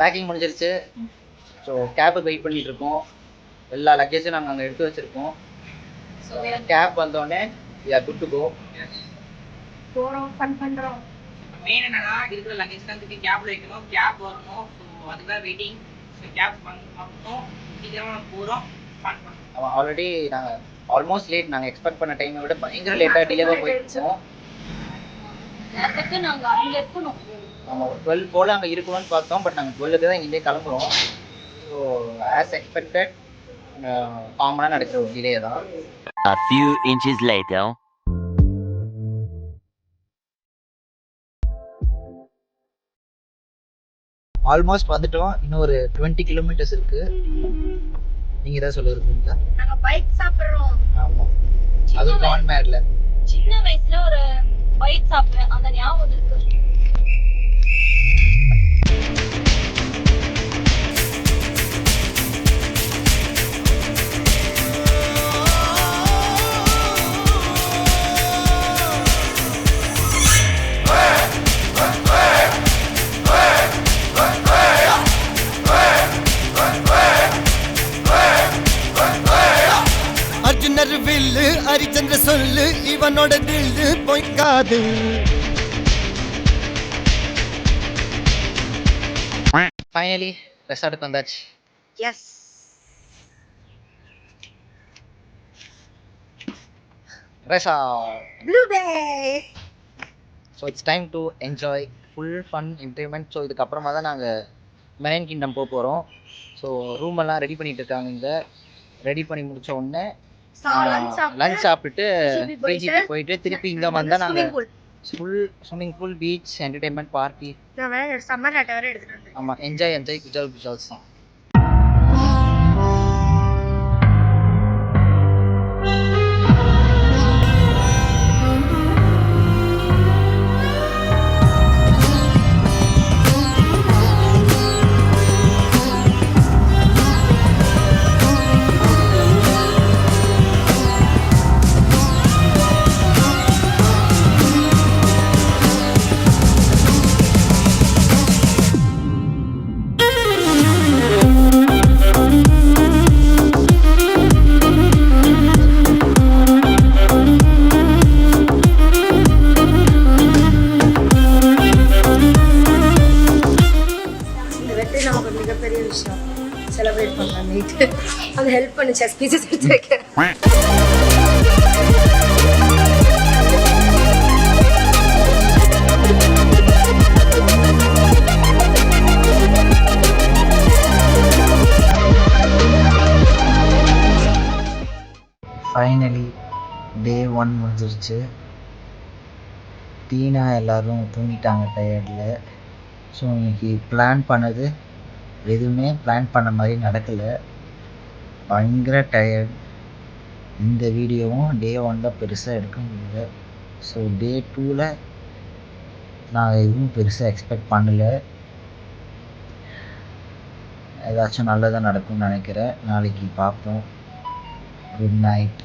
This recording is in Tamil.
பேக்கிங் முடிஞ்சிருச்சு. ஸோ கேபுக்கு வெயிட் பண்ணிட்டு இருக்கோம். எல்லா லக்கேஜும் நாங்கள் அங்கே எடுத்து வச்சுருக்கோம். ஸோ கேப் வந்தோடனே we are good to go. போகிறோம், ஃபன் பண்ணுறோம். மெயின் என்னன்னா இருக்கிற லக்கேஜ் தான் திருப்பி கேப்ல வைக்கணும். கேப் வரணும். ஸோ அதுதான் வெயிட்டிங். ஸோ கேப் பண்ணணும். சீக்கிரமாக போகிறோம், ஃபன் பண்ணுறோம். ஆல்ரெடி நாங்கள் ஆல்மோஸ்ட் லேட். நாங்கள் எக்ஸ்பெக்ட் பண்ண டைமை விட பயங்கர லேட்டாக டிலேவாக போயிடுச்சோம். நாங்கள் அங்கே இருக்கணும். நம்ம 12 போல் அங்கே இருக்கணும்னு பார்த்தோம். பட் நாங்கள் 12க்கு தான் இங்கே கிளம்புறோம். ஸோ ஆஸ் எக்ஸ்பெக்டட் காமனாக நடக்கிற ஒரு டிலே தான். A few inches later. Almost வந்துட்டோம். இன்னும் ஒரு 20 கிலோமீட்டர்ஸ் இருக்கு. நீங்க ஏதாவது சொல்லிருக்கீங்களா? நாங்க பைக் சாப்பிடுறோம். ஆமா, அது கான் மேட்ல சின்ன வயசுல ஒரு பைக் சாப்பிட்டேன், அந்த ஞாபகம் இருக்கு. அர்ஜுனர் வில்லு ஹரிச்சந்திர சொல்லு இவனோட தில்லு பொய்க்காது. ஃபைனலி ரெசார்ட்டுக்கு வந்தாச்சு. Yes, resort Blue Bay. So it's time to enjoy full fun entertainment. So இதுக்கப்புறமா தான் நாங்கள் மெரைன் கிங்டம் போக போகிறோம். ஸோ ரூம் எல்லாம் ரெடி பண்ணிட்டு இருக்காங்க. இங்கே ரெடி பண்ணி முடிச்ச உடனே லஞ்ச் சாப்பிட்டுட்டு பீச்சுக்கு போயிட்டு திருப்பி இங்கே வந்தால் நாங்கள் full swimming pool, beach, entertainment, party. Summer hat வேற எடுத்துட்டு வந்தேன். ஆமாம், என்ஜாய் குஜால் குஜால்ஸ் தான். செலிப்ரேட் பண்ணலாம் நைட்டு. அந்த ஹெல்ப் பண்ணு, செஸ் பீசஸ் எடுத்து வைக்க. ஃபைனலி டே 1 முடிஞ்சிருச்சு. டீனா எல்லோரும் தூங்கிட்டாங்க டயர்டில். ஸோ இன்னைக்கு பிளான் பண்ணது எதுவுமே பிளான் பண்ண மாதிரி நடக்கலை. பயங்கர டயர்ட். இந்த வீடியோவும் டே 1 பெருசாக எடுக்க முடியல. ஸோ டே 2ல் நான் எதுவும் பெருசாக எக்ஸ்பெக்ட் பண்ணலை. ஏதாச்சும் நல்லதாக நடக்கும்னு நினைக்கிறேன். நாளைக்கு பார்ப்போம். Good night.